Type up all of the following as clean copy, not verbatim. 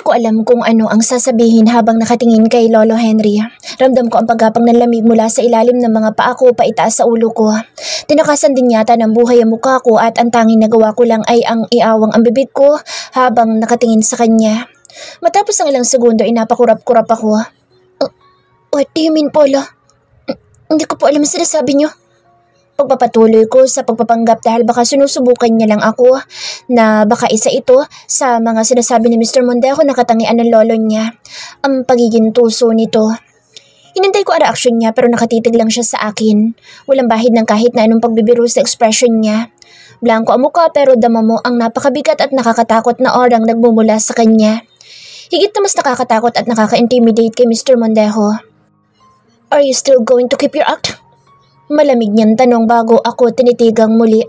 Hindi ko alam kung ano ang sasabihin habang nakatingin kay Lolo Henry. Ramdam ko ang paggapang ng lamig mula sa ilalim ng mga paa ko paitaas sa ulo ko. Tinakasan din yata ng buhay ang mukha ko at ang tanging nagawa ko lang ay ang iawang ang bibig ko habang nakatingin sa kanya. Matapos ang ilang segundo ay napakurap-kurap ako. What do you mean, Paula? Hindi ko po alam ang sinasabi niyo. Pagpapatuloy ko sa pagpapanggap dahil baka sinusubukan niya lang ako na baka isa ito sa mga sinasabi ni Mr. Mondejo na katangian ng lolo niya. Ang pagiging tuso nito. Hinintay ko ang reaksyon niya pero nakatitig lang siya sa akin. Walang bahid ng kahit na anong pagbibiro sa ekspresyon niya. Blanko ang mukha pero dama mo ang napakabigat at nakakatakot na orang nagmumula sa kanya. Higit na mas nakakatakot at nakaka-intimidate kay Mr. Mondejo. Are you still going to keep your act? Malamig niyang tanong bago ako tinitigang muli.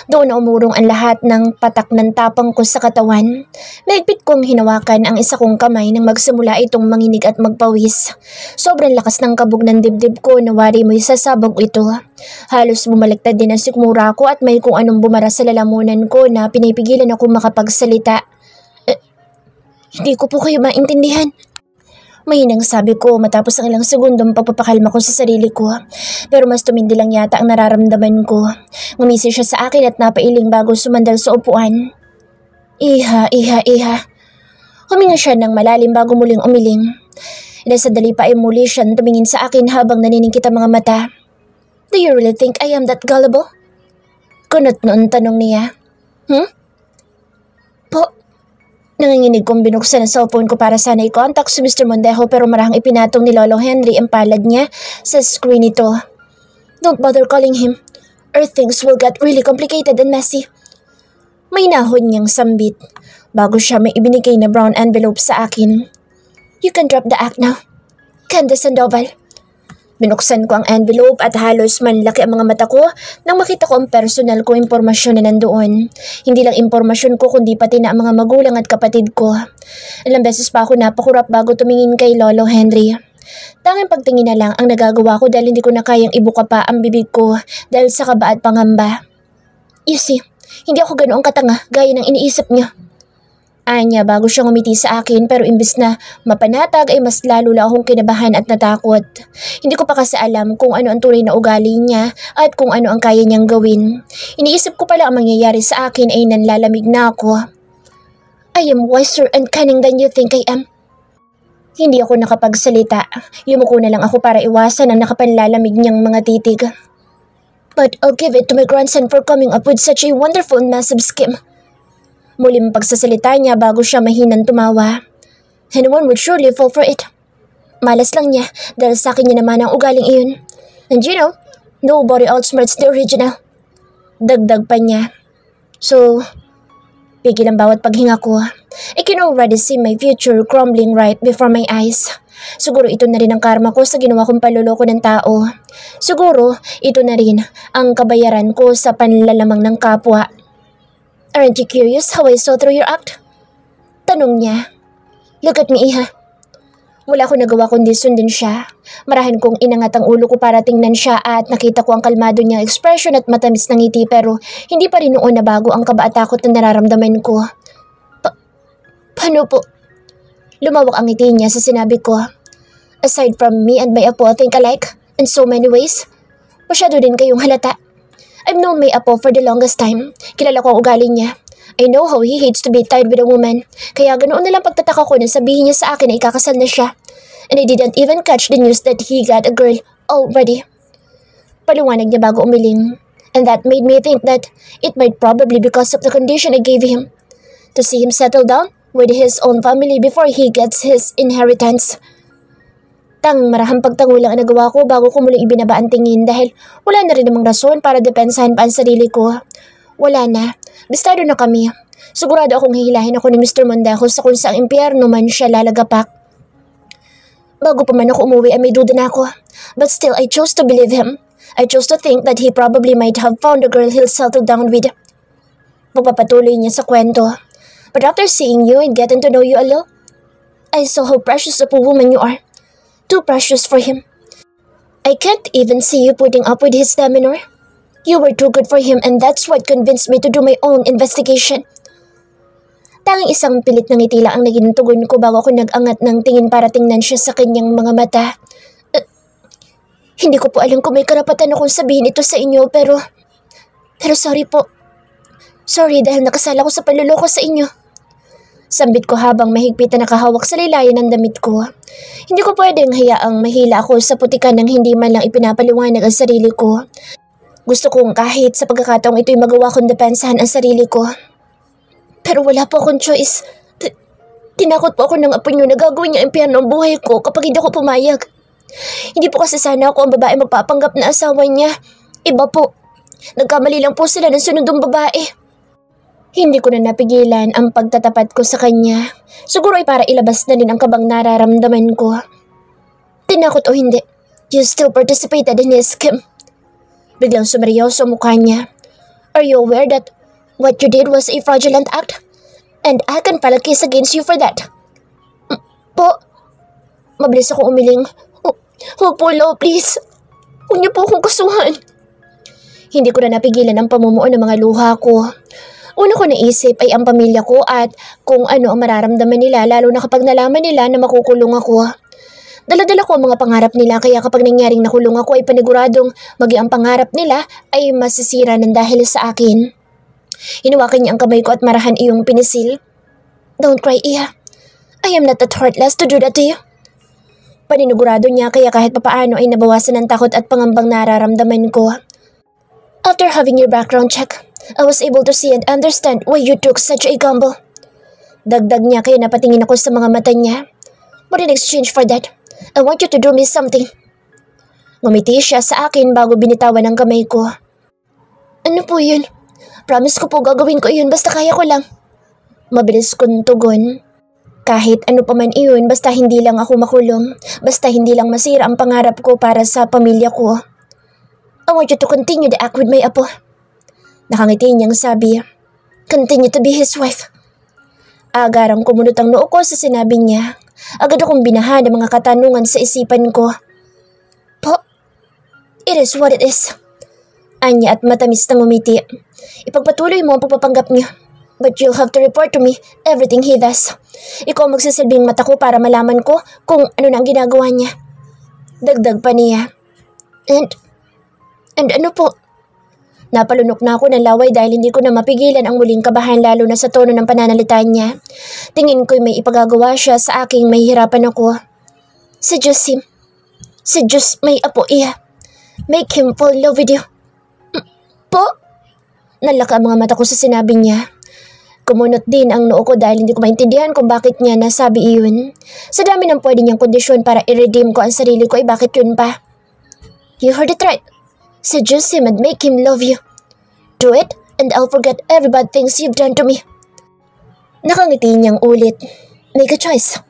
Doon na umurong ang lahat ng patak ng tapang ko sa katawan. Maigpit kong hinawakan ang isa kong kamay nang magsimula itong manginig at magpawis. Sobrang lakas ng kabog ng dibdib ko na wari mo'y sasabog ito. Halos bumaliktad din ang sikmura ko at may kung anong bumara sa lalamunan ko na pinipigilan ako makapagsalita. Hindi ko po kayo maintindihan. Mahinang sabi ko matapos ang ilang segundong pagpapakalma ko sa sarili ko. Pero mas tumindi lang yata ang nararamdaman ko. Ngumisi siya sa akin at napailing bago sumandal sa upuan. Iha. Huminga siya ng malalim bago muling umiling. Ilang sandali pa ay muli siyang tumingin sa akin habang naniningkit ang mga mata. Do you really think I am that gullible? Kunot noon tanong niya. Nanginginig kong binuksan ang cellphone ko para sana i-contact si Mr. Mondejo pero marahang ipinatong ni Lolo Henry ang palad niya sa screen ito. Don't bother calling him, or things will get really complicated and messy. May nahon niyang sambit bago siya may ibinigay na brown envelope sa akin. You can drop the act now, Candace Sandoval. Binuksan ko ang envelope at halos manlaki ang mga mata ko nang makita ko ang personal ko impormasyon na nandoon. Hindi lang impormasyon ko kundi pati na ang mga magulang at kapatid ko. Ilang beses pa ako napakurap bago tumingin kay Lolo Henry. Tanging pagtingin na lang ang nagagawa ko dahil hindi ko na kayang ibuka pa ang bibig ko dahil sa kaba at pangamba. You see, hindi ako ganoong katanga gaya ng iniisip niyo. Anya bago siya ngumiti sa akin pero imbes na mapanatag ay mas lalo lang akong kinabahan at natakot. Hindi ko pa kasi alam kung ano ang tunay na ugali niya at kung ano ang kaya niyang gawin. Iniisip ko pala ang mangyayari sa akin ay nanlalamig na ako. I am wiser and cunning than you think I am. Hindi ako nakapagsalita. Yumuko na lang ako para iwasan ang nakapanlalamig niyang mga titig. But I'll give it to my grandson for coming up with such a wonderful and massive scheme. Muling pagsasalita niya bago siya mahinang tumawa. And one would surely fall for it. Malas lang niya dahil sa akin niya naman ang ugaling iyon. And you know, nobody outsmarts the original. Dagdag pa niya. So, pigil ang bawat paghinga ko. I can already see my future crumbling right before my eyes. Siguro ito na rin ang karma ko sa ginawa kong panloloko ng tao. Siguro ito na rin ang kabayaran ko sa panlalamang ng kapwa. Aren't you curious how I saw through your act? Tanong niya. Look at me, Iha. Wala ko nagawa kundi sundin siya. Marahan kong inangat ang ulo ko para tingnan siya at nakita ko ang kalmado niyang ekspresyon at matamis ng ngiti pero hindi pa rin noon nabago ang kaba at takot na nararamdaman ko. Paano po? Lumawak ang ngiti niya sa sinabi ko. Aside from me and my apo think alike in so many ways, masyado din kayong halata. I've known my apo for the longest time. Kilala ko ang ugali niya. I know how he hates to be tied with a woman. Kaya ganoon na lang pagtataka ko na sabihin niya sa akin na ikakasal na siya. And I didn't even catch the news that he got a girl already. Paliwanag niya bago umiling. And that made me think that it might probably because of the condition I gave him. To see him settle down with his own family before he gets his inheritance. Marahang pagtango lang ang nagawa ko bago ko muling ibinaba ang tingin dahil wala na rin namang rason para depensahan pa ang sarili ko. Wala na. Bistado na kami. Sigurado akong hihilahin ako ni Mr. Mondejo sa kung saang impyerno man siya lalagapak. Bago pa man ako umuwi ay may duda na ako. But still, I chose to believe him. I chose to think that he probably might have found a girl he'll settle down with. Magpapatuloy niya sa kwento. But after seeing you and getting to know you a little, I saw how precious of a woman you are. Too precious for him. I can't even see you putting up with his demeanor. You were too good for him and that's what convinced me to do my own investigation. Tanging isang pilit na ngiti lang ang naging tugon ko bago ako nag-angat ng tingin para tingnan siya sa kanyang mga mata. Hindi ko po alam kung may karapatan akong sabihin ito sa inyo pero sorry po. Sorry dahil nakasala ko sa panluloko sa inyo. Sambit ko habang mahigpit na nakahawak sa laylayan ng damit ko. Hindi ko pwedeng hayaang mahila ako sa putikan ng hindi man lang ipinapaliwanag ang sarili ko. Gusto kong kahit sa pagkakataong ito'y magawa kong depensahan ang sarili ko. Pero wala po akong choice. Tinakot po ako ng apo niyo na gagawin niya impyerno ang buhay ko kapag hindi ako pumayag. Hindi po kasi sana ako ang babae magpapanggap na asawa niya. Iba po. Nagkamali lang po sila ng sunodong babae. Hindi ko na napigilan ang pagtatapat ko sa kanya. Siguro ay para ilabas na din ang kabang nararamdaman ko. Tinakot o hindi, you still participated in his scheme. Biglang sumeryoso mukha niya. Are you aware that what you did was a fraudulent act? And I can file a case against you for that. Po, mabilis ako umiling. Huwag po, Lo, please. Huwag niyo po akong kasuhan. Hindi ko na napigilan ang pamumuo ng mga luha ko. Una ko naisip ay ang pamilya ko at kung ano ang mararamdaman nila lalo na kapag nalaman nila na makukulong ako. Dala-dala ko ang mga pangarap nila kaya kapag nangyaring nakulong ako ay paniguradong maging ang pangarap nila ay masisira ng dahil sa akin. Hinawakan niya ang kamay ko at marahan iyong pinisil. Don't cry, Iha. I am not that heartless to do that to you. Paninigurado niya kaya kahit papaano ay nabawasan ng takot at pangambang nararamdaman ko. After having your background check, I was able to see and understand why you took such a gamble. Dagdag niya kaya napatingin ako sa mga mata niya. But in exchange for that, I want you to do me something. Ngumiti siya sa akin bago binitawan ang kamay ko. Ano po yun? Promise ko po gagawin ko yun basta kaya ko lang. Mabilis kong tugon. Kahit ano pa man iyon basta hindi lang ako makulong. Basta hindi lang masira ang pangarap ko para sa pamilya ko. I want you to continue the act with my apo. Nakangiti niyang sabi, continue to be his wife. Agarang kumunot ang noo ko sa sinabi niya. Agad akong binahan ng mga katanungan sa isipan ko. Po, it is what it is. Anya at matamis na ngumiti. Ipagpatuloy mo ang pagpapanggap niyo. But you'll have to report to me everything he does. Ikaw magsasalbing mata ko para malaman ko kung ano na ang ginagawa niya. Dagdag pa niya. And ano po? Napalunok na ako ng laway dahil hindi ko na mapigilan ang muling kabahan lalo na sa tono ng pananalita niya. Tingin ko'y may ipagagawa siya sa aking mahihirapan ako. Seduce him. Seduce may apo, Iha. Make him fall in love with you. Po? Nalaka ang mga mata ko sa sinabi niya. Kumunot din ang noo ko dahil hindi ko maintindihan kung bakit niya nasabi iyon. Sa dami ng pwede niyang kondisyon para i-redeem ko ang sarili ko ay bakit yun pa? You heard it right. Seduce him and make him love you. Do it and I'll forget every bad things you've done to me. Nakangiti niyang ulit. Make a choice.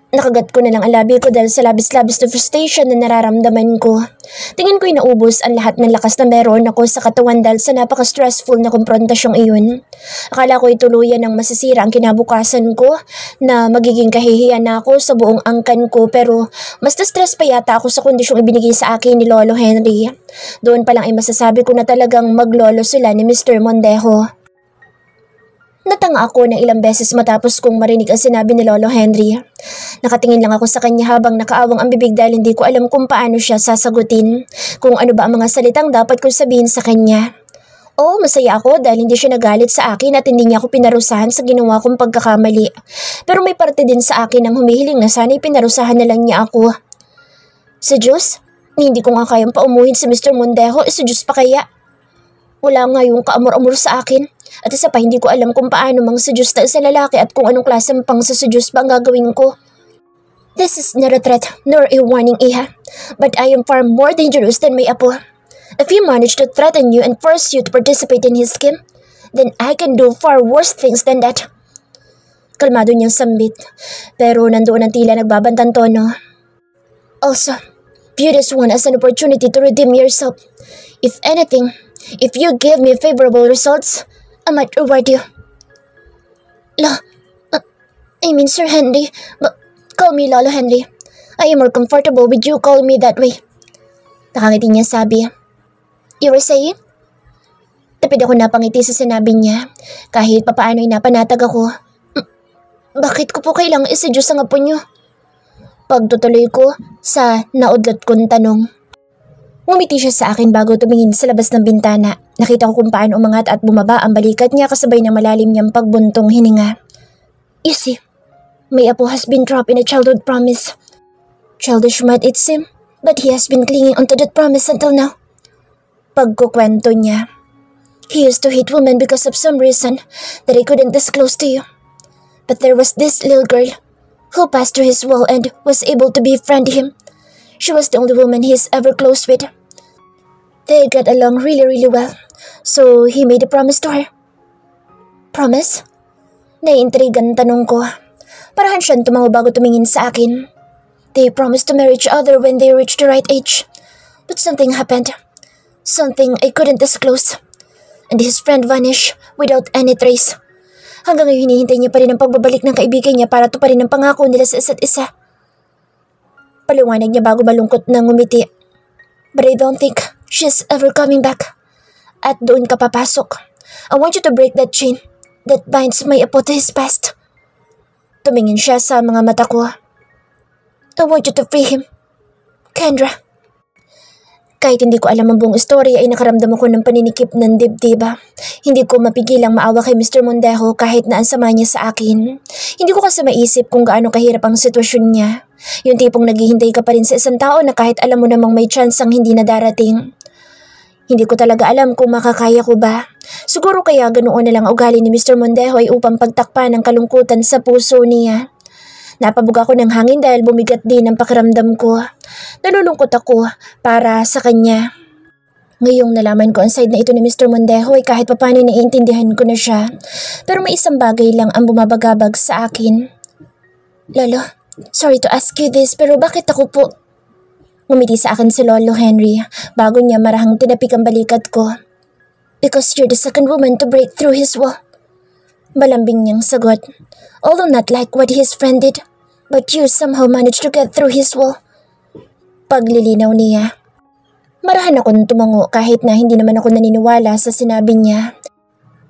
Nakagat ko na lang ang labi ko dahil sa labis-labis na frustration na nararamdaman ko. Tingin ko'y naubos ang lahat ng lakas na meron ako sa katawan dahil sa napaka-stressful na konfrontasyong iyon. Akala ko'y tuluyan ng masisira ang kinabukasan ko na magiging kahihiyan na ako sa buong angkan ko pero mas na-stress pa yata ako sa kondisyong ibinigay sa akin ni Lolo Henry. Doon pa lang ay masasabi ko na talagang maglolo sila ni Mr. Mondejo. Natanga ako ng ilang beses matapos kong marinig ang sinabi ni Lolo Henry. Nakatingin lang ako sa kanya habang nakaawang ang bibig dahil hindi ko alam kung paano siya sasagutin. Kung ano ba ang mga salitang dapat kong sabihin sa kanya. Oo, masaya ako dahil hindi siya nagalit sa akin at hindi niya ako pinarusahan sa ginawa kong pagkakamali. Pero may parte din sa akin ang humihiling na sana'y pinarusahan na lang niya ako. Sa Diyos, hindi ko nga kayang paumuhin si Mr. Mondejo. Sa Diyos pa kaya? Wala nga yung kaamor-amor sa akin. At isa pa hindi ko alam kung paano mang seduce sa lalaki at kung anong klaseng pang seduce ba ang gagawin ko. This is not a threat nor a warning, Iha. But I am far more dangerous than my apo. If he managed to threaten you and force you to participate in his scheme, then I can do far worse things than that. Kalmado niyang sambit, pero nandoon ang tila nagbabantang tono. Also, view this one as an opportunity to redeem yourself. If anything, if you give me favorable results, I might reward you. I mean Sir Henry, but call me Lolo Henry. I am more comfortable with you calling me that way. Nakangiti niya sabi. You were saying? Tapid ako napangiti sa sinabi niya. Kahit papaano ay napanatag ako. Bakit ko po kailangang isedyos ang apo niyo? Pagtutuloy ko sa naudlot kong tanong. Ngumiti siya sa akin bago tumingin sa labas ng bintana. Nakita ko kung paano umangat at bumaba ang balikat niya kasabay ng malalim niyang pagbuntong hininga. You see, my apo has been trapped in a childhood promise. Childish might it seem, but he has been clinging onto that promise until now. Pagkukwento niya. He used to hate women because of some reason that I couldn't disclose to you. But there was this little girl who passed through his wall and was able to befriend him. She was the only woman he is ever close with. They got along really well, so he made a promise to her. Promise? Naiintrigan tanong ko. Parahan siyang tumango bago tumingin sa akin. They promised to marry each other when they reached the right age. But something happened. Something I couldn't disclose. And his friend vanished without any trace. Hanggang ngayon hinihintay niya pa rin ang pagbabalik ng kaibigan niya para tuparin ang pangako nila sa isa't isa. Paliwanag niya bago malungkot na ngumiti. But I don't think she's ever coming back. At doon ka papasok. I want you to break that chain that binds my apo to his past. Tumingin siya sa mga mata ko. I want you to free him, Kendra. Kahit hindi ko alam ang buong istorya ay nakaramdam ako ng paninikip ng dibdiba. Hindi ko mapigilang maawa kay Mr. Mondejo kahit na ang sama niya sa akin. Hindi ko kasi maisip kung gaano kahirap ang sitwasyon niya. Yung tipong naghihintay ka pa rin sa isang tao na kahit alam mo namang may chance ang hindi na darating. Hindi ko talaga alam kung makakaya ko ba. Siguro kaya ganoon na lang ugali ni Mr. Mondejo ay upang pagtakpan ang kalungkutan sa puso niya. Napabuga ko ng hangin dahil bumigat din ang pakiramdam ko. Nalulungkot ako para sa kanya. Ngayong nalaman ko ang side na ito ni Mr. Mondejo ay kahit papano naiintindihan ko na siya. Pero may isang bagay lang ang bumabagabag sa akin. Lolo, sorry to ask you this pero bakit ako po? Ngumiti sa akin si Lolo Henry bago niya marahang tinapik ang balikat ko. Because you're the second woman to break through his wall. Malambing niyang sagot. Although not like what his friend did, but you somehow managed to get through his wall. Paglilinaw niya. Marahan akong tumango kahit na hindi naman ako naniniwala sa sinabi niya.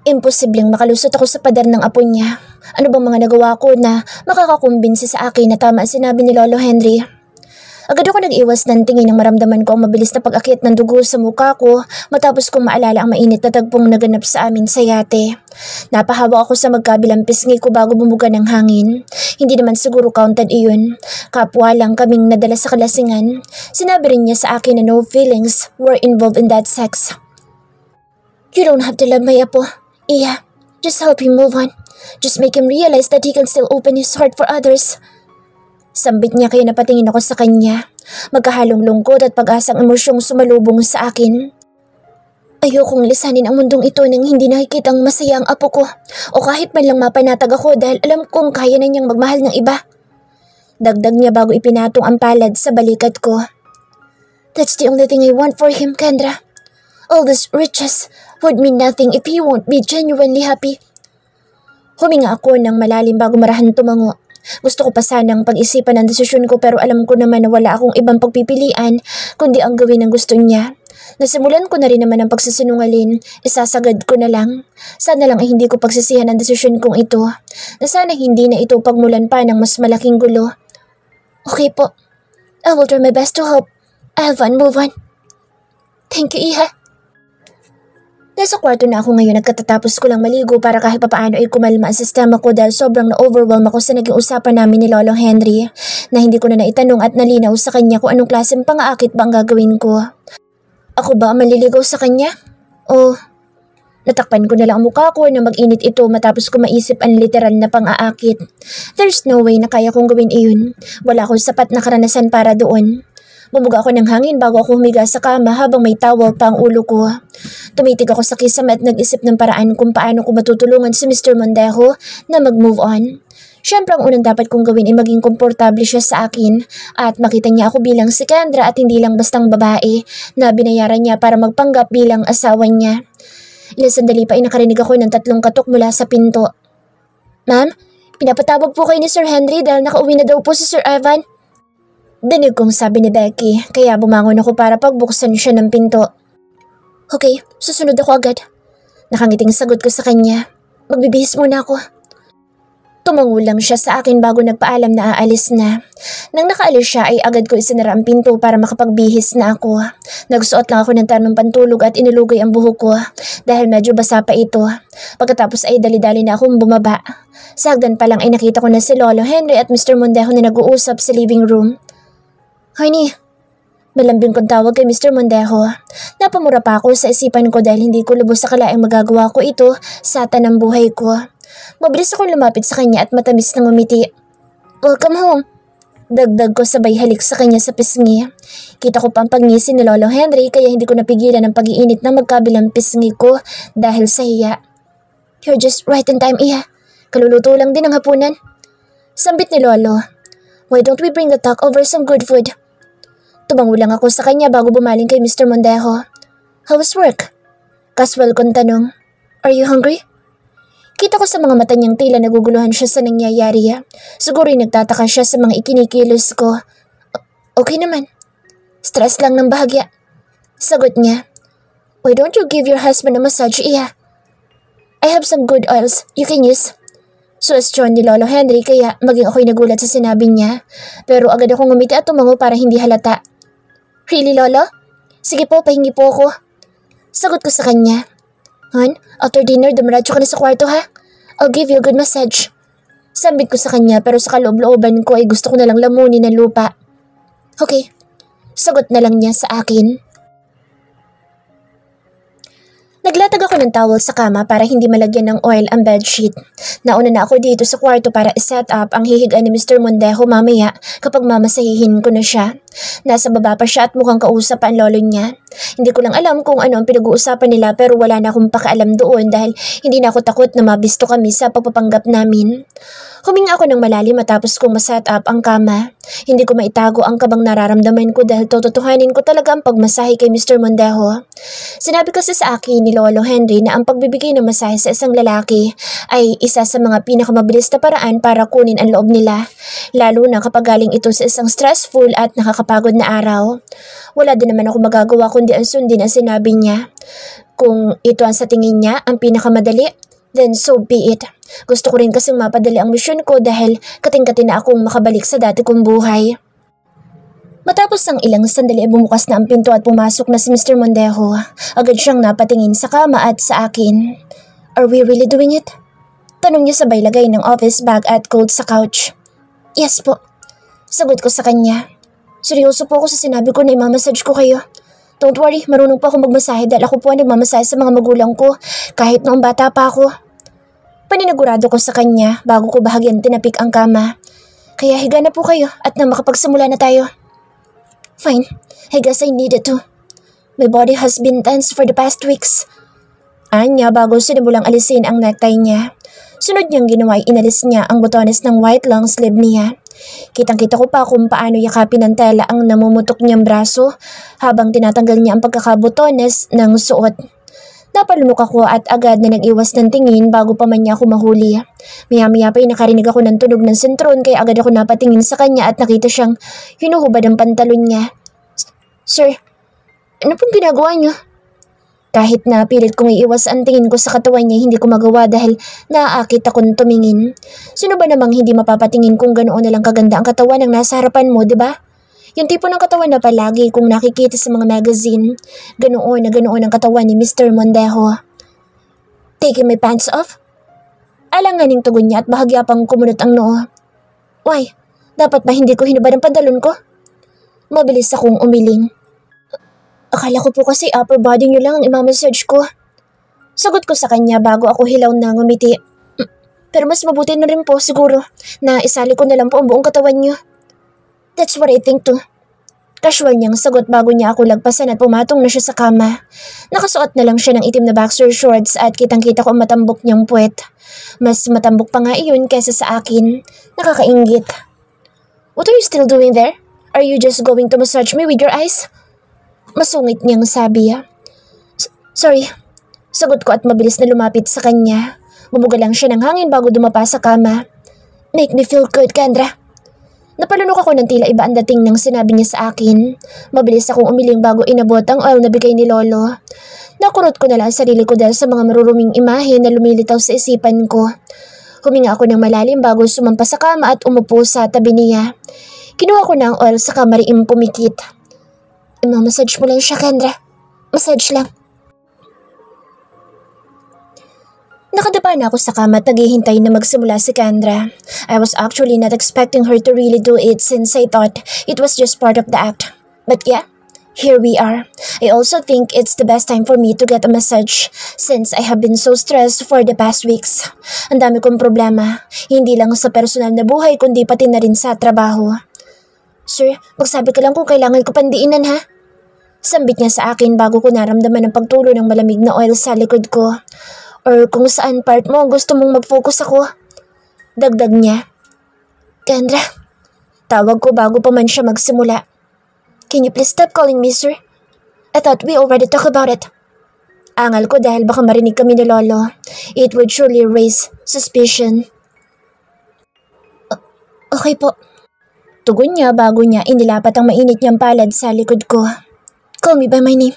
Imposibleng makalusot ako sa pader ng apo niya. Ano bang mga nagawa ko na makakakumbinsi sa akin na tama ang sinabi ni Lolo Henry? Agad ako nag-iwas ng tingin nang maramdaman ko ang mabilis na pag-akit ng dugo sa mukha ko matapos kong maalala ang mainit na tagpong naganap sa amin sa yate. Napahawa ako sa magkabilang pisngi ko bago bumuga ng hangin. Hindi naman siguro counted iyon. Kapwa lang kaming nadala sa kalasingan. Sinabi rin niya sa akin na no feelings were involved in that sex. You don't have to love my apo, Iya. Just help him move on. Just make him realize that he can still open his heart for others. Sambit niya kaya napatingin ako sa kanya. Magkahalong lungkot at pag-asang emosyong sumalubong sa akin. Ayokong lisanin ang mundong ito nang hindi nakikitang masaya ang apo ko o kahit man lang mapanatag ako dahil alam kong kaya na niyang magmahal ng iba. Dagdag niya bago ipinatong ang palad sa balikat ko. That's the only thing I want for him, Kendra. All these riches would mean nothing if he won't be genuinely happy. Huminga ako ng malalim bago marahan tumango. Gusto ko pa sanang pag-isipan ang desisyon ko pero alam ko naman na wala akong ibang pagpipilian kundi ang gawin ng gusto niya. Nasimulan ko na rin naman ang pagsisinungalin, isasagad ko na lang. Sana lang ay hindi ko pagsisihan ang desisyon kong ito. Na sana hindi na ito pagmulan pa ng mas malaking gulo. Okay po. I will try my best to help Alvan move on. Thank you, Iha. Nasa kwarto na ako ngayon at katatapos ko lang maligo para kahit papaano ay kumalma ang sistema ko dahil sobrang na-overwhelm ako sa naging usapan namin ni Lolo Henry na hindi ko na naitanong at nalinaw sa kanya kung anong klaseng pang-aakit ba ang gagawin ko. Ako ba ang maliligaw sa kanya? O natakpan ko na lang ang mukha ko na mag-init ito matapos ko maisip ang literal na pang-aakit. There's no way na kaya kong gawin iyon. Wala akong sapat na karanasan para doon. Bumuga ako ng hangin bago ako humiga sa kama habang may towel pa ang ulo ko. Tumitig ako sa kisame at nag-isip ng paraan kung paano ko matutulungan si Mr. Mondejo na mag-move on. Siyempre ang unang dapat kong gawin ay maging komportable siya sa akin at makita niya ako bilang si Kendra at hindi lang bastang babae na binayaran niya para magpanggap bilang asawa niya. Ilang sandali pa ay nakarinig ako ng 3 katok mula sa pinto. Ma'am, pinapatawag po kayo ni Sir Henry dahil nakauwi na daw po si Sir Ivan. Dinig kong sabi ni Becky, kaya bumangon ako para pagbuksan siya ng pinto. Okay, susunod ako agad. Nakangiting sagot ko sa kanya. Magbibihis muna ako. Tumango lang siya sa akin bago nagpaalam na aalis na. Nang nakaalis siya ay agad ko isinara ang pinto para makapagbihis na ako. Nagsuot lang ako ng tamang pantulog at inilugay ang buhok ko dahil medyo basa pa ito. Pagkatapos ay dali-dali na akong bumaba. Sa hagdan pa lang ay nakita ko na si Lolo Henry at Mr. Mondejo na nag-uusap sa living room. Honey, malambing kong tawag kay Mr. Mondejo. Napamura pa ako sa isipan ko dahil hindi ko lubos sa kalaing magagawa ko ito sa tanang buhay ko. Mabilis akong lumapit sa kanya at matamis na ngumiti. Welcome home. Dagdag ko sabay halik sa kanya sa pisngi. Kita ko pa ang pagngisi ni Lolo Henry kaya hindi ko napigilan ang pag-iinit ng magkabilang pisngi ko dahil sa hiya. You're just right in time, Iha. Kaluluto lang din ang hapunan. Sambit ni Lolo. Why don't we bring the talk over some good food? Tumango lang ako sa kanya bago bumaling kay Mr. Mondejo. How was work? Casual kong tanong. Are you hungry? Kita ko sa mga mata niyang tila naguguluhan siya sa nangyayari. Siguro'y nagtataka siya sa mga ikinikilos ko. Okay naman. Stress lang ng bahagya. Sagot niya. Why don't you give your husband a massage, Iha? I have some good oils you can use. Suwestyon ni Lolo Henry kaya maging ako'y nagulat sa sinabi niya. Pero agad akong ngumiti at tumango para hindi halata. Really, Lolo? Sige po, pahingi po ako. Sagot ko sa kanya. Han, after dinner, dumiretso ka na sa kwarto ha? I'll give you a good massage. Sambit ko sa kanya pero sa kaloob-looban ko ay gusto ko na lang lamunin ng lupa. Okay, sagot na lang niya sa akin. Naglatag ako ng towel sa kama para hindi malagyan ng oil ang bedsheet. Nauna na ako dito sa kwarto para i-set up ang hihiga ni Mr. Mondejo mamaya kapag mamasahihin ko na siya. Nasa baba pa siya at mukhang kausap ang lolo niya. Hindi ko lang alam kung ano ang pinag-uusapan nila pero wala na akong pakaalam doon dahil hindi na ako takot na mabisto kami sa pagpapanggap namin. Huminga ako ng malalim matapos kong ma-set up ang kama. Hindi ko maitago ang kabang nararamdaman ko dahil tototohanin ko talaga ang pagmasahe kay Mr. Mondejo. Sinabi kasi sa akin ni Lolo Henry na ang pagbibigay ng masahe sa isang lalaki ay isa sa mga pinakamabilis na paraan para kunin ang loob nila, lalo na kapag galing ito sa isang stressful at nakakapagod na araw. Wala din naman ako magagawa kundi ang sundin ang sinabi niya. Kung ito ang sa tingin niya ang pinakamadali, then so be it. Gusto ko rin kasing mapadali ang misyon ko dahil kating-kati na akong makabalik sa dati kong buhay. Matapos ang ilang sandali ay bumukas na ang pinto at pumasok na si Mr. Mondejo. Agad siyang napatingin sa kama at sa akin. Are we really doing it? Tanong niya sabay lagay ng office bag at coat sa couch. Yes po. Sagot ko sa kanya. Seryoso po ako sa sinabi ko na imamassage ko kayo. Don't worry, marunong po ako magmasahe dahil ako po ang nagmamasahe sa mga magulang ko kahit noong bata pa ako. Paninagurado ko sa kanya bago ko bahagyan tinapik ang kama. Kaya higa na po kayo at na makapagsimula na tayo. Fine, I guess I needed to. My body has been tense for the past weeks. Anya bago sinimulang alisin ang necktie niya. Sunod niyang ginawa ay inalis niya ang botones ng white long sleeve niya. Kitang-kita ko pa kung paano yakapin ng tela ang namumutok niyang braso habang tinatanggal niya ang pagkakabotones ng suot. Napalunok ako at agad na nag-iwas ng tingin bago pa man niya ako mahuli. Maya-maya pa ay nakarinig ako ng tunog ng sentron kaya agad ako napatingin sa kanya at nakita siyang hinuhubad ang pantalon niya. Sir, ano pong ginagawa niyo? Kahit na pilit kong iiwas ang tingin ko sa katawan niya, hindi ko magawa dahil naaakit akong tumingin. Sino ba namang hindi mapapatingin kung ganoon na lang kaganda ang katawan ng nasa harapan mo, di ba? Yung tipo ng katawan na palagi kung nakikita sa mga magazine. Ganoon ang katawan ni Mr. Mondejo. Taking my pants off? Alanganing tugon niya at bahagya pang kumunot ang noo. Why? Dapat ba hindi ko hinubad ang pantalon ko? Mabilis akong umiling. Akala ko po kasi upper body niyo lang ang imamassage ko. Sagot ko sa kanya bago ako hilaw na ngumiti. Pero mas mabuti na rin po siguro na isali ko na lang po ang buong katawan niyo. That's what I think too. Casual niyang sagot bago niya ako lagpasan at pumatong na siya sa kama. Nakasuot na lang siya ng itim na boxer shorts at kitang-kita ko ang matambok niyang puwet. Mas matambok pa nga iyon kaysa sa akin. Nakakainggit. What are you still doing there? Are you just going to massage me with your eyes? Masungit niyang sabi. Sorry. Sagot ko at mabilis na lumapit sa kanya. Bumuga lang siya ng hangin bago dumapa sa kama. Make me feel good, Kendra. Napalunok ako ng tila iba ang dating ng sinabi niya sa akin. Mabilis akong umiling bago inabot ang oil na bigay ni Lolo. Nakurot ko na lang ang sarili ko dahil sa mga maruruming imahe na lumilitaw sa isipan ko. Huminga ako ng malalim bago sumampa sa kama at umupo sa tabi niya. Kinuha ko na ang oil sa kamariing pumikit. Massage mo lang siya, Kendra. Massage lang. Nakadapa na ako sa kama at naghihintay na magsimula si Kendra. I was actually not expecting her to really do it since I thought it was just part of the act. But yeah, here we are. I also think it's the best time for me to get a massage since I have been so stressed for the past weeks. Ang dami kong problema, hindi lang sa personal na buhay kundi pati na rin sa trabaho. Sir, magsabi ka lang kung kailangan ko pandiinan ha? Sambit niya sa akin bago ko naramdaman ang pagtulo ng malamig na oil sa likod ko. Or kung saan part mo gusto mong mag-focus ako. Dagdag niya. Kendra, tawag ko bago pa man siya magsimula. Can you please stop calling me sir? I thought we already talked about it. Angal ko dahil baka marinig kami ni Lolo. It would surely raise suspicion. Okay po. Tugon niya bago niya inilapat ang mainit niyang palad sa likod ko. Call me by my name.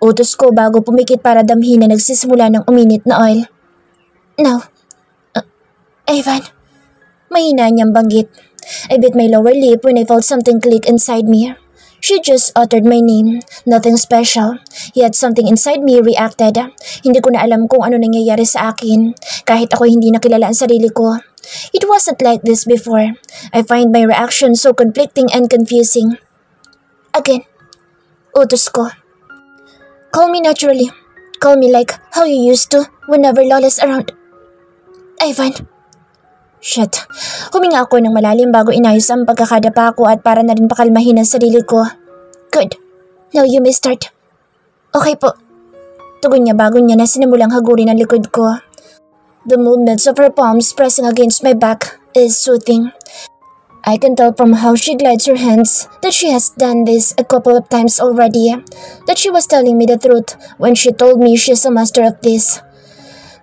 Utos ko bago pumikit para damhin na nagsisimula ng uminit na oil. Now, Ivan. Mahina niyang banggit. I bit my lower lip when I felt something click inside me. She just uttered my name. Nothing special. Yet something inside me reacted. Hindi ko na alam kung ano nangyayari sa akin. Kahit ako hindi nakilala ang sarili ko. It wasn't like this before. I find my reaction so conflicting and confusing. Again. Utos ko. Call me naturally. Call me like how you used to whenever Lola's around. Ivan. Shit. Huminga ako ng malalim bago inayos ang pagkakadapa ko at para na rin pakalmahin ang sarili ko. Good. Now you may start. Okay po. Tugon niya bago niya na sinimulang hagurin ang likod ko. The movements of her palms pressing against my back is soothing. I can tell from how she glides her hands that she has done this a couple of times already, that she was telling me the truth when she told me she's a master of this.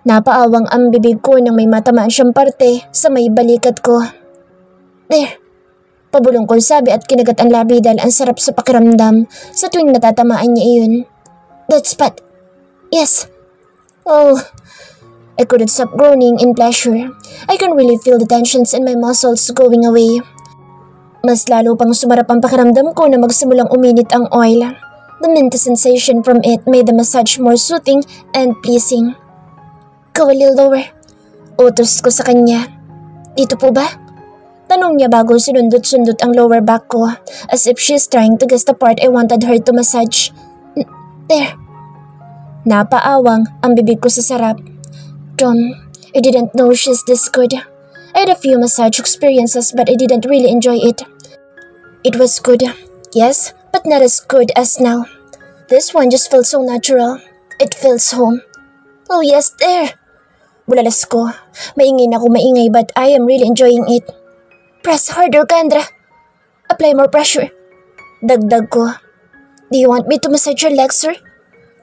Napaawang ang bibig ko nang may matamaan siyang parte sa may balikat ko. There. Pabulong kong sabi at kinagat ang labi dahil ang sarap sa pakiramdam sa tuwing natatamaan niya iyon. That spot. Yes. Oh. I couldn't stop groaning in pleasure. I can really feel the tensions in my muscles going away. Mas lalo pang sumarap ang pakiramdam ko na magsimulang uminit ang oil. The minty sensation from it made the massage more soothing and pleasing. Go a little lower. Utos ko sa kanya. Dito po ba? Tanong niya bago sinundot-sundot ang lower back ko as if she's trying to guess the part I wanted her to massage. There. Napaawang ang bibig ko sa sarap. I didn't know she's this good. I had a few massage experiences but I didn't really enjoy it. It was good, yes, but not as good as now. This one just felt so natural. It feels home. Oh yes, there! Bulalas ko. Maingay na ako maingay but I am really enjoying it. Press harder, Kendra. Apply more pressure. Dagdag ko. Do you want me to massage your legs, sir?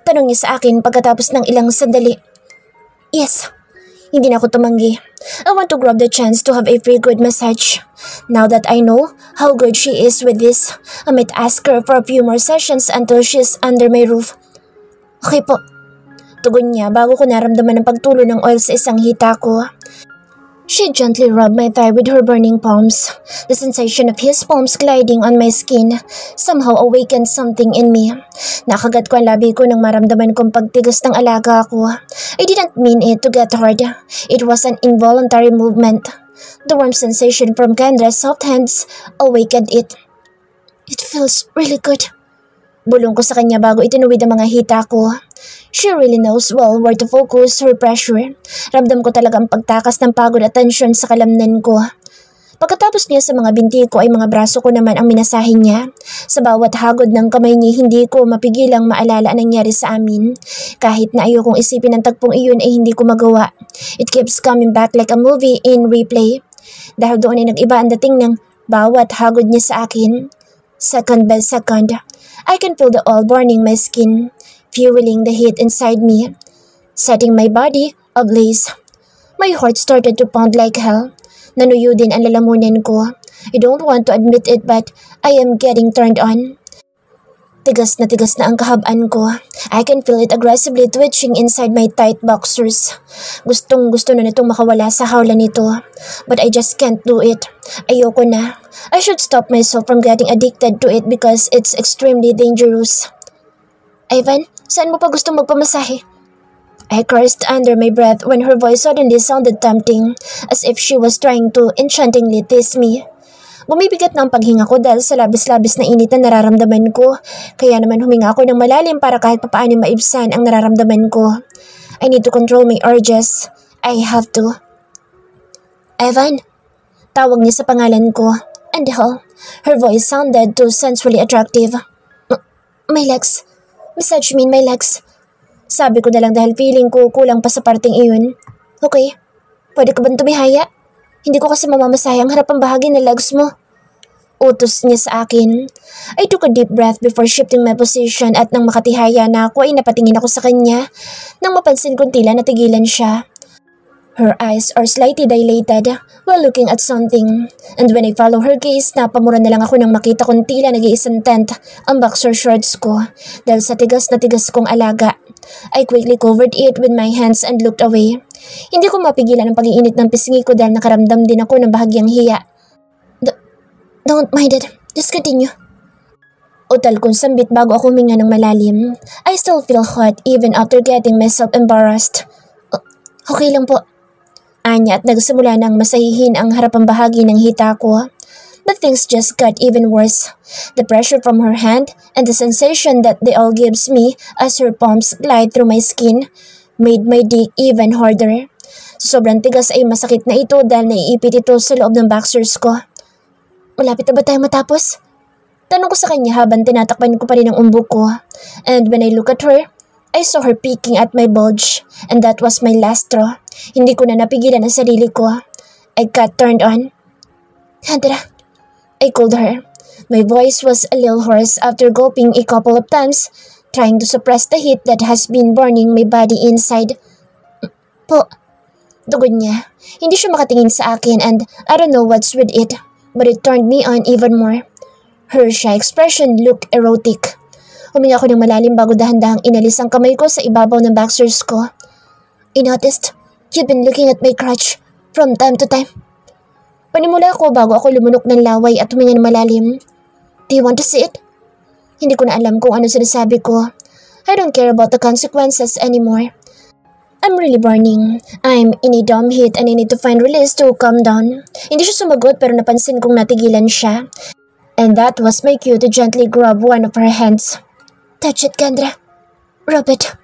Tanong niya sa akin pagkatapos ng ilang sandali. Yes. Hindi na ako tumanggi. I want to grab the chance to have a free good massage. Now that I know how good she is with this, I might ask her for a few more sessions until she's under my roof. Okay po. Tugon niya bago ko naramdaman ang pagtulo ng oil sa isang hita ko. She gently rubbed my thigh with her burning palms. The sensation of his palms gliding on my skin somehow awakened something in me. Nakagat ko ang labi ko nang maramdaman kong pagtigas ng alaga ko. I didn't mean it to get hard. It was an involuntary movement. The warm sensation from Kendra's soft hands awakened it. It feels really good. Bulong ko sa kanya bago itinuwid ang mga hita ko. She really knows well where to focus her pressure. Ramdam ko talaga ang pagtakas ng pagod at tensyon sa kalamnan ko. Pagkatapos niya sa mga binti ko ay mga braso ko naman ang minasahin niya. Sa bawat hagod ng kamay niya hindi ko mapigilang maalala ang nangyari sa amin. Kahit na ayokong isipin ang tagpong iyon ay hindi ko magawa. It keeps coming back like a movie in replay. Dahil doon ay nag-iba ang dating ng bawat hagod niya sa akin. Second by second, I can feel the oil burning my skin, fueling the heat inside me, setting my body ablaze. My heart started to pound like hell. Nanuyo din ang lalamunan ko. I don't want to admit it but I am getting turned on. Tigas na ang kahabaan ko. I can feel it aggressively twitching inside my tight boxers. Gustong gusto na nitong makawala sa hawla nito. But I just can't do it. Ayoko na. I should stop myself from getting addicted to it because it's extremely dangerous. Ivan, saan mo pa gustong magpamasahe? I cursed under my breath when her voice suddenly sounded tempting, as if she was trying to enchantingly tease me. Bumibigat na ang paghinga ko dahil sa labis-labis na init na nararamdaman ko, kaya naman huminga ako ng malalim para kahit papaano maibsan ang nararamdaman ko. I need to control my urges. I have to. Evan, tawag niya sa pangalan ko. And her voice sounded too sensually attractive. My legs. Massage me in my legs. Sabi ko na lang dahil feeling ko kulang pa sa parting iyon. Okay, pwede ka bang tumihaya? Hindi ko kasi mamamasahe ang harapang bahagi ng legs mo. Utos niya sa akin. I took a deep breath before shifting my position at nang makatihaya na ako ay napatingin ako sa kanya. Nang mapansin kong tila natigilan siya. Her eyes are slightly dilated while looking at something. And when I follow her gaze, napamura na lang ako nang makita kong tila nag-iisang tent ang boxer shorts ko dahil sa tigas na tigas kong alaga. I quickly covered it with my hands and looked away. Hindi ko mapigilan ang pag-iinit ng pisngi ko dahil nakaramdam din ako ng bahagyang hiya. Don't mind it. Just continue. Utal kong sambit bago ako huminga ng malalim. I still feel hot even after getting myself embarrassed. Okay lang po. Anya at nagsimula nang masahihin ang harapang bahagi ng hita ko. But things just got even worse. The pressure from her hand and the sensation that they all gives me as her palms glide through my skin made my dick even harder. Sobrang tigas ay masakit na ito dahil naiipit ito sa loob ng boxers ko. Malapit na ba tayo matapos? Tanong ko sa kanya habang tinatakpan ko pa rin ang umbok ko. And when I look at her, I saw her peeking at my bulge, and that was my last straw. Hindi ko na napigilan ang sarili ko. I got turned on. Kendra, I called her. My voice was a little hoarse after gulping a couple of times, trying to suppress the heat that has been burning my body inside. Po, tugon niya. Hindi siya makatingin sa akin and I don't know what's with it, but it turned me on even more. Her shy expression looked erotic. Huminga ako ng malalim bago dahan-dahang inalis ang kamay ko sa ibabaw ng boxers ko. I noticed you've been looking at my crotch from time to time. Panimula ko bago ako lumunok ng laway at huminga ng malalim. Do you want to see it? Hindi ko na alam kung ano sinasabi ko. I don't care about the consequences anymore. I'm really burning. I'm in a dumb heat and I need to find release to calm down. Hindi siya sumagot pero napansin kong natigilan siya. And that was my cue to gently grab one of her hands. Touch it, Kendra. Rub it.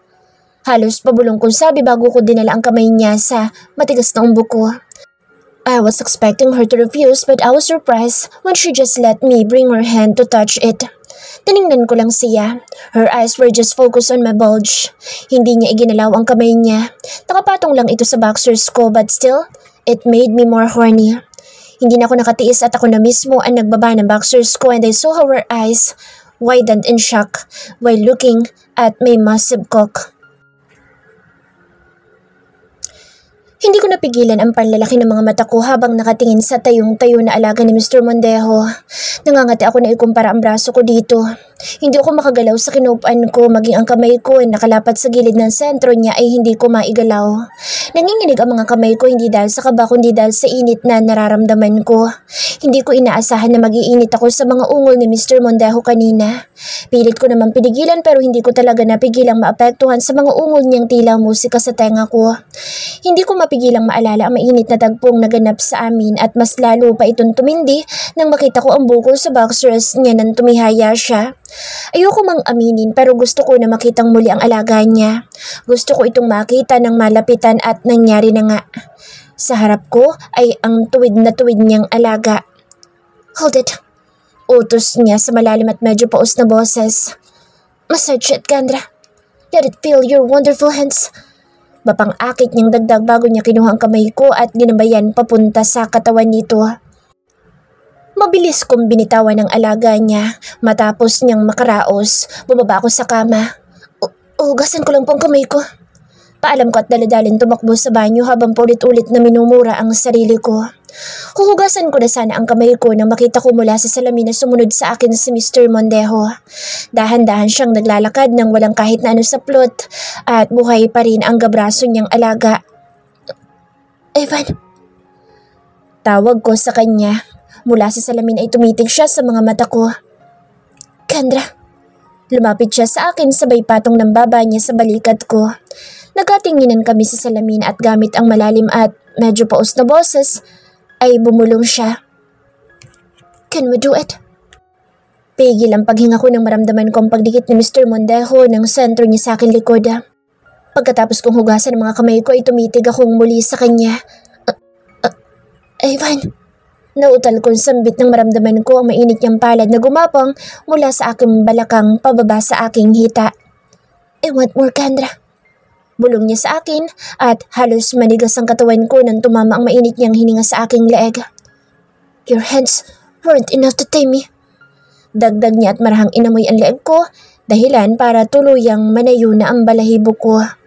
Halos pabulong kong sabi bago ko dinala ang kamay niya sa matigas na umbok ko. I was expecting her to refuse but I was surprised when she just let me bring her hand to touch it. Tiningnan ko lang siya. Her eyes were just focused on my bulge. Hindi niya iginalaw ang kamay niya. Nakapatong lang ito sa boxers ko but still, it made me more horny. Hindi na ako nakatiis at ako na mismo ang nagbaba ng boxers ko and I saw how her eyes widened in shock while looking at my massive cock. Hindi ko napigilan ang panlalaki ng mga mata ko habang nakatingin sa tayong-tayo na alaga ni Mr. Mondejo. Nangangati ako na ikumpara ang braso ko dito. Hindi ako makagalaw sa kinuupan ko, maging ang kamay ko ay nakalapat sa gilid ng sentro niya ay hindi ko maigalaw. Nanginginig ang mga kamay ko hindi dahil sa kaba kundi dahil sa init na nararamdaman ko. Hindi ko inaasahan na mag-iinit ako sa mga ungol ni Mr. Mondejo kanina. Pilit ko naman pinigilan pero hindi ko talaga napigilang maapektuhan sa mga ungol niyang tila musika sa tenga ko. Hindi ko mapigilang maalala ang mainit na tagpong naganap sa amin at mas lalo pa itong tumindi nang makita ko ang bukol sa boxers niya nang tumihaya siya. Ayoko mang aminin pero gusto ko na makitang muli ang alaga niya. Gusto ko itong makita ng malapitan at nangyari na nga. Sa harap ko ay ang tuwid na tuwid niyang alaga. Hold it. Utos niya sa malalim at medyo paus na boses. Massage it, Kendra. Let it feel your wonderful hands. Mapang-akit niyang dagdag bago niya kinuha ang kamay ko at ginabayan papunta sa katawan nito. Mabilis kong binitawan ang alaga niya matapos niyang makaraos. Bumaba ako sa kama. Hugasan ko lang po ang kamay ko. Paalam ko at daladalin tumakbo sa banyo habang paulit-ulit na minumura ang sarili ko. Huhugasan ko na sana ang kamay ko nang makita ko mula sa salamin na sumunod sa akin si Mr. Mondejo. Dahan-dahan siyang naglalakad nang walang kahit na ano sa plot at buhay pa rin ang gabraso niyang alaga. Evan. Tawag ko sa kanya. Mula sa salamin ay tumitig siya sa mga mata ko. Kendra. Lumapit siya sa akin sabay patong ng baba niya sa balikat ko. Nagkatinginan kami sa salamin at gamit ang malalim at medyo paus na boses ay bumulong siya. Can we do it? Pigil ang paghinga ko nang maramdaman ko ang pagdikit ni Mr. Mondejo ng sentro niya sa akin likod. Pagkatapos kong hugasan ang mga kamay ko ay tumitig akong muli sa kanya. Ivan, nautal kong sambit nang maramdaman ko ang mainit niyang palad na gumapang mula sa aking balakang pababa sa aking hita. I want more, Kendra. Bulong niya sa akin at halos manigas ang katawan ko nang tumama ang mainit niyang hininga sa aking leeg. Your hands weren't enough to tame me. Dagdag niya at marahang inamoy ang leeg ko, dahilan para tuluyang manayo na ang balahibo ko.